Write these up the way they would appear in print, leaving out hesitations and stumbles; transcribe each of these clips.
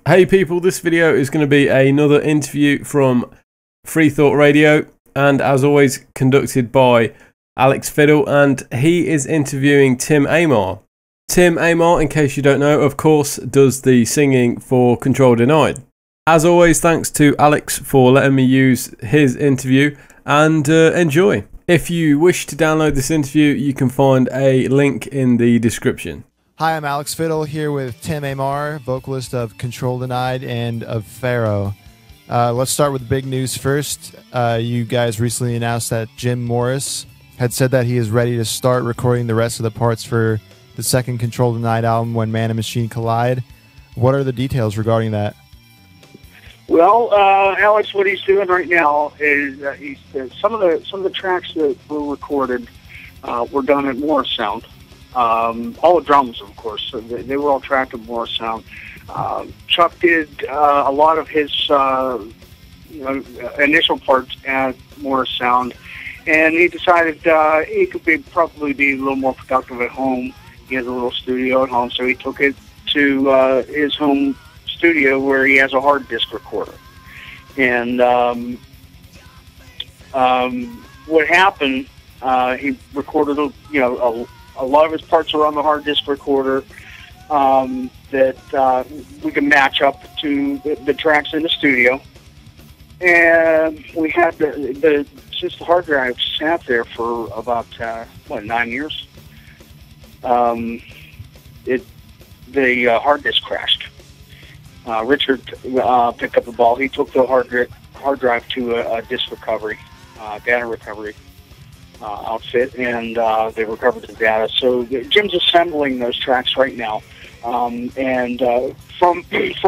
Hey people, this video is going to be another interview from Freethought Radio, and as always conducted by Alex Fiddle, and he is interviewing Tim Aymar. Tim Aymar, in case you don't know, of course does the singing for Control Denied. As always, thanks to Alex for letting me use his interview, and enjoy. If you wish to download this interview, you can find a link in the description. Hi, I'm Alex Fiddle here with Tim Aymar, vocalist of Control Denied and of Pharaoh. Let's start with the big news first. You guys recently announced that Jim Morris had said that he is ready to start recording the rest of the parts for the second Control Denied album, When Man and Machine Collide. What are the details regarding that? Well, Alex, what he's doing right now is some of the tracks that were recorded were done at Morris Sound. All the drums, of course, so they were all tracked at Morris Sound. Chuck did a lot of his initial parts at Morris Sound, and he decided he could probably be a little more productive at home. He has a little studio at home, so he took it to his home studio where he has a hard disk recorder. And what happened? He recorded, a lot of his parts are on the hard disk recorder that we can match up to the tracks in the studio. And we had since the hard drive sat there for about 9 years, the hard disk crashed. Richard picked up the ball. He took the hard drive to a disk recovery, data recovery outfit, and they recovered the data. So Jim's assembling those tracks right now, and from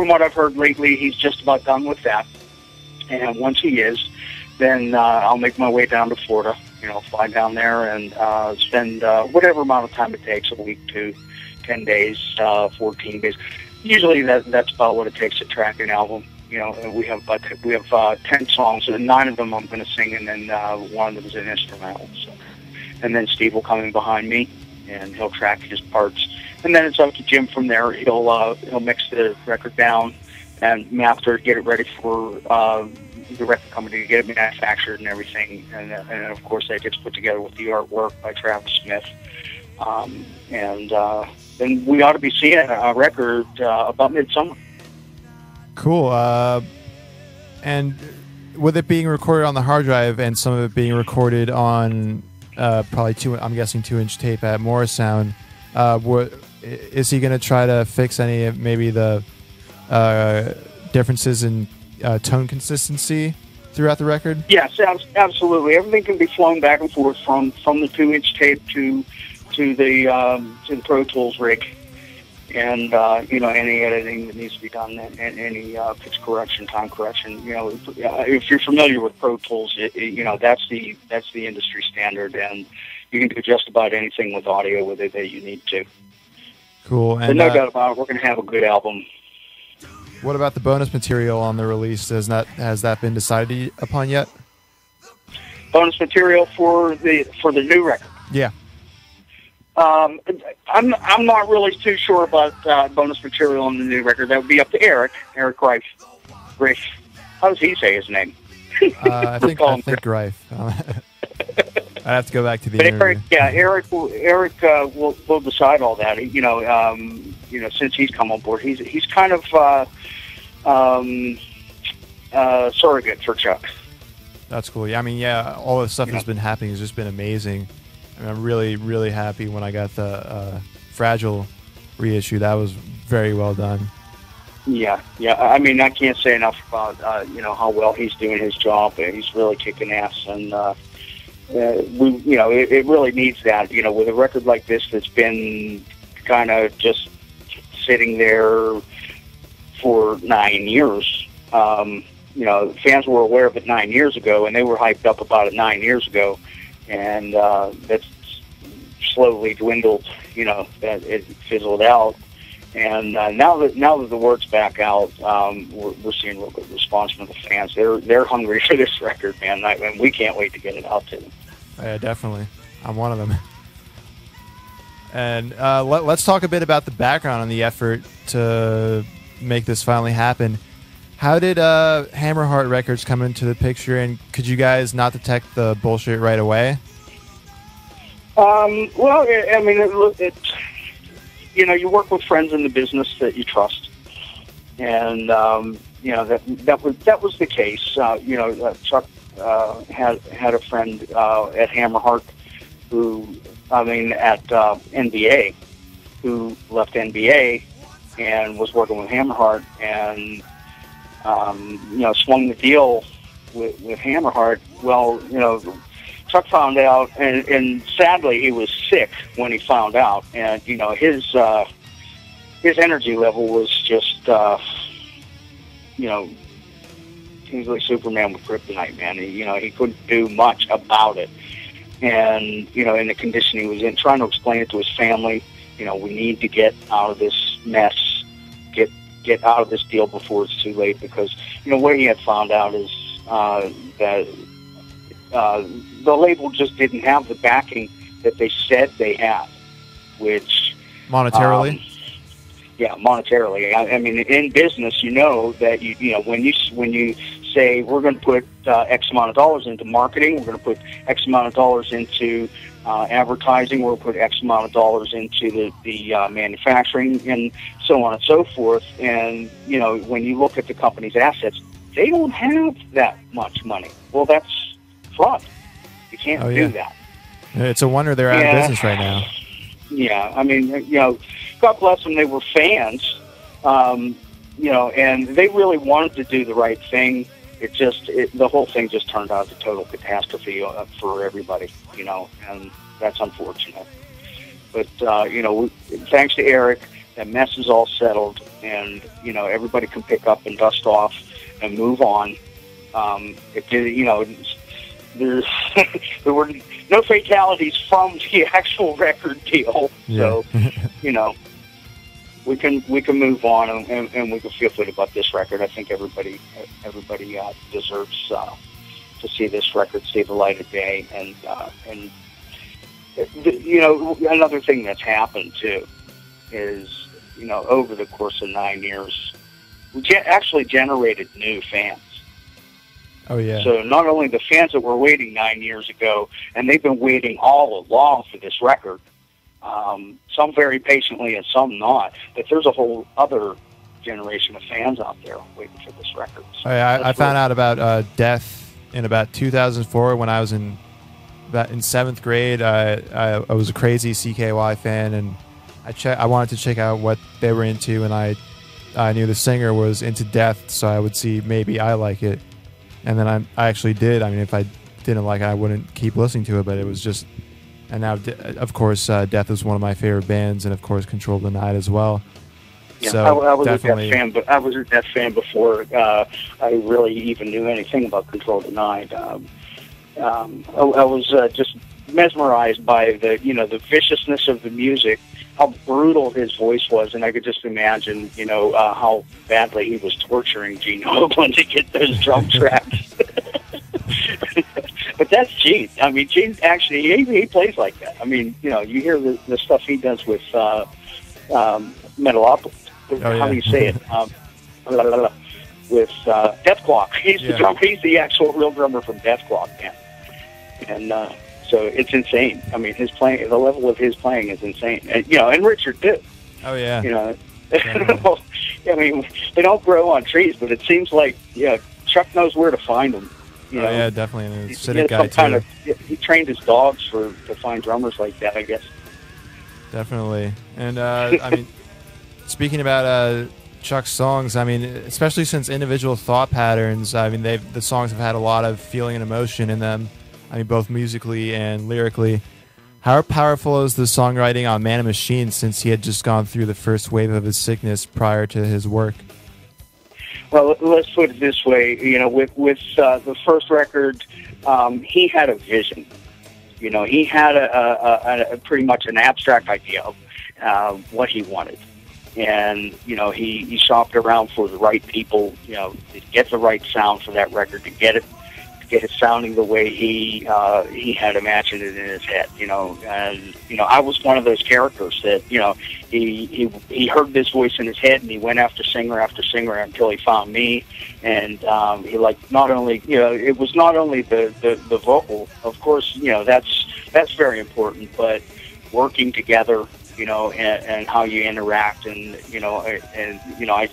what I've heard lately, he's just about done with that. And once he is, then I'll make my way down to Florida. Fly down there and spend whatever amount of time it takes, a week to 10 days, 14 days. Usually that's about what it takes to track an album. We have 10 songs, and 9 of them I'm going to sing, and then one of them is an instrumental. So. And then Steve will come in behind me, and he'll track his parts. And then it's up to Jim from there. He'll mix the record down and master, get it ready for the record company to get it manufactured and everything. And of course that gets put together with the artwork by Travis Smith. Then we ought to be seeing a record about midsummer. Cool. And with it being recorded on the hard drive and some of it being recorded on probably 2-inch tape at Morris Sound, is he going to try to fix any of maybe the differences in tone consistency throughout the record? Yes, absolutely. Everything can be flown back and forth from the 2-inch tape to the Pro Tools rig, and any editing that needs to be done, and any pitch correction, time correction. If you're familiar with Pro Tools, that's the industry standard, and you can do just about anything with audio with it that you need to. Cool. And but no doubt about it, we're going to have a good album. What about the bonus material on the release? Has that been decided upon yet? Bonus material for the new record? Yeah. I'm not really too sure about bonus material on the new record. That would be up to Eric Greif. How does he say his name? I think Greif. I'd have to go back to the interview. Eric will decide all that. Since he's come on board, he's kind of surrogate for Chuck. That's cool. Yeah, all the stuff that's been happening has just been amazing. I'm really, really happy when I got the Fragile reissue. That was very well done. Yeah. I can't say enough about how well he's doing his job. He's really kicking ass, and it really needs that. With a record like this that's been kind of just sitting there for 9 years. Fans were aware of it 9 years ago, and they were hyped up about it 9 years ago. And that's slowly dwindled, that it fizzled out. And now that the word's back out, we're seeing a real good response from the fans. They're hungry for this record, man, and we can't wait to get it out to them. Yeah, definitely. I'm one of them. And let's talk a bit about the background on the effort to make this finally happen. How did Hammerheart Records come into the picture, and could you guys not detect the bullshit right away? Well, I mean, it's you work with friends in the business that you trust, and that was the case. Chuck had a friend at Hammerheart at NBA, who left NBA and was working with Hammerheart, and swung the deal with Hammerheart. Well, Chuck found out, and sadly, he was sick when he found out, and his energy level was just he was like Superman with kryptonite, man. He couldn't do much about it, and in the condition he was in, trying to explain it to his family. We need to get out of this mess, get out of this deal before it's too late, because what he had found out is that the label just didn't have the backing that they said they had, which monetarily. Monetarily. I mean, in business, that when you say we're going to put X amount of dollars into marketing, we're going to put X amount of dollars into advertising, we're going to put X amount of dollars into the manufacturing, and so on and so forth. And when you look at the company's assets, they don't have that much money. Well, that's fraud. You can't do that. It's a wonder they're out of business right now. Yeah, I mean, God bless them. They were fans, and they really wanted to do the right thing. The whole thing just turned out a total catastrophe for everybody, and that's unfortunate. But, thanks to Eric, that mess is all settled, and, everybody can pick up and dust off and move on. There were no fatalities from the actual record deal, so we can move on and we can feel good about this record. I think everybody deserves to see this record see the light of day, and another thing that's happened too is over the course of 9 years, we actually generated new fans. Oh, yeah. So not only the fans that were waiting 9 years ago, and they've been waiting all along for this record, some very patiently and some not, but there's a whole other generation of fans out there waiting for this record. So I found out about Death in about 2004 when I was in 7th grade. I was a crazy CKY fan, and I wanted to check out what they were into, and I knew the singer was into Death, so I would see maybe I like it. And then I actually did. I mean, if I didn't like it, I wouldn't keep listening to it. But it was just, and now, of course, Death is one of my favorite bands, and of course, Control the Night as well. Yeah, so I was definitely a Death fan, but I was a Death fan before I really even knew anything about Control the Night. I was just mesmerized by the viciousness of the music, how brutal his voice was, and I could just imagine, how badly he was torturing Gene Hoglan to get those drum tracks. But that's Gene. I mean, Gene actually, he plays like that. I mean, you hear the stuff he does with Metalopolis. How do you say it? With Death Clock. He's the drummer. He's the actual real drummer from Death Clock, man. And so it's insane. I mean, his playing, the level of his playing is insane. And, and Richard too. Oh yeah. I mean, they don't grow on trees, but it seems like Chuck knows where to find them. Yeah, definitely. And he's a guy too. He trained his dogs to find drummers like that, I guess. Definitely. And I mean, speaking about Chuck's songs, I mean, especially since Individual Thought Patterns, I mean, the songs have had a lot of feeling and emotion in them. I mean, both musically and lyrically. How powerful is the songwriting on Man and Machine, since he had just gone through the first wave of his sickness prior to his work? Well, let's put it this way. With the first record, he had a vision. He had a pretty much an abstract idea of what he wanted. And, he shopped around for the right people, to get the right sound for that record, to get it get it sounding the way he had imagined it in his head, and I was one of those characters that he heard this voice in his head, and he went after singer until he found me, and he not only it was not only the vocal, of course, that's very important, but working together, and how you interact, and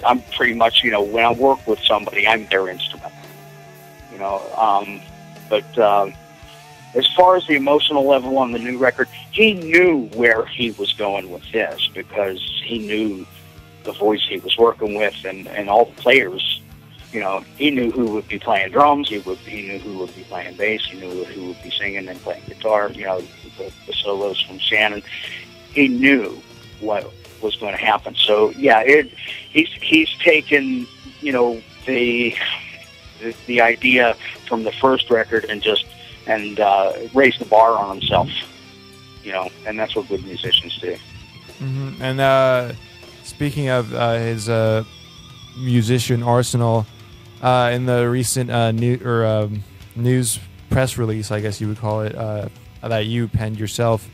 I'm pretty much, when I work with somebody, I'm their instrument, but as far as the emotional level on the new record, he knew where he was going with this, because he knew the voice he was working with, and all the players, he knew who would be playing drums, he knew who would be playing bass, he knew who would be singing and playing guitar, the solos from Shannon. He knew what was going to happen. So yeah, he's taken the idea from the first record and raised the bar on himself. And that's what good musicians do. Mm-hmm. And speaking of his musician arsenal, in the recent news press release, I guess you would call it, that you penned yourself.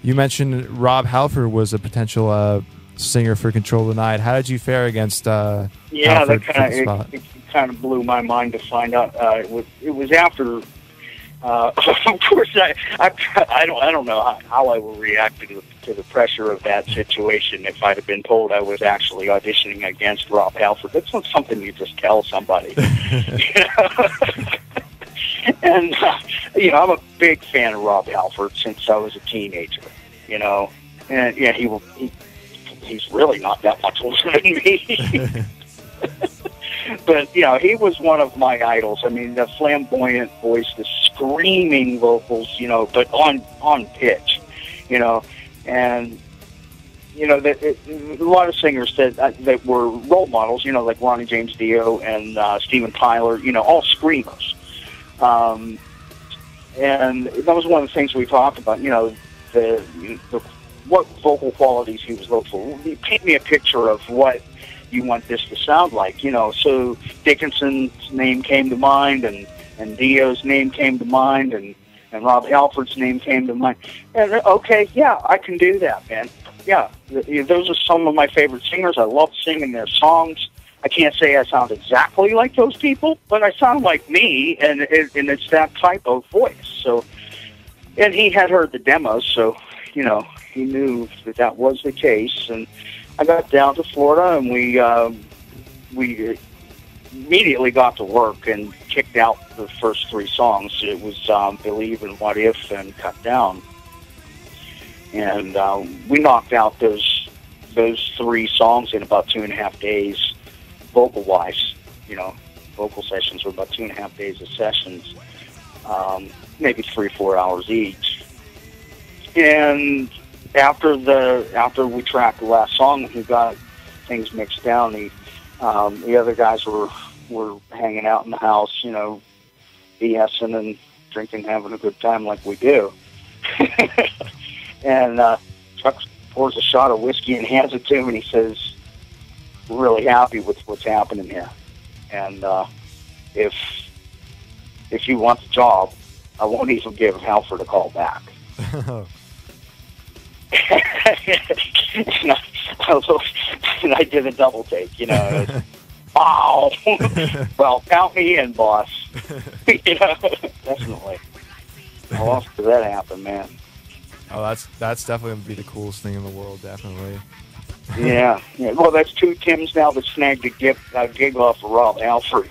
You mentioned Rob Halford was a potential singer for Control the Night. How did you fare against Halford it kind of blew my mind to find out. It was after, of course, I don't know how I would react to the pressure of that situation if I'd have been told I was actually auditioning against Rob Halford. That's not something you just tell somebody. And, I'm a big fan of Rob Halford since I was a teenager, and yeah, he's really not that much older than me. But, he was one of my idols. I mean, the flamboyant voice, the screaming vocals, but on pitch, and, a lot of singers that were role models, like Ronnie James Dio and Steven Tyler, all screamers. And that was one of the things we talked about, what vocal qualities he was looking for. He paint me a picture of what you want this to sound like, So Dickinson's name came to mind, and Dio's name came to mind, and Rob Halford's name came to mind. And okay, yeah, I can do that, man. Yeah, those are some of my favorite singers. I love singing their songs. I can't say I sound exactly like those people, but I sound like me, and it's that type of voice. So, and he had heard the demos, so he knew that was the case. And I got down to Florida, and we immediately got to work and kicked out the first three songs. It was "Believe" and "What If" and "Cut Down," and we knocked out those three songs in about 2.5 days. Vocal-wise, vocal sessions were about 2.5 days of sessions, maybe 3-4 hours each. And after we tracked the last song, we got things mixed down. The other guys were hanging out in the house, BSing and drinking, having a good time like we do. And Chuck pours a shot of whiskey and hands it to him, and he says, "We're really happy with what's happening here, and if you want the job, I won't even give Halford a call back." and I did a double take, Wow! Well, count me in, boss. Definitely. How often did that happen, man? Oh, that's definitely going to be the coolest thing in the world, definitely. Yeah. Well, that's two Tims now that snagged a gig off of Rob Halford.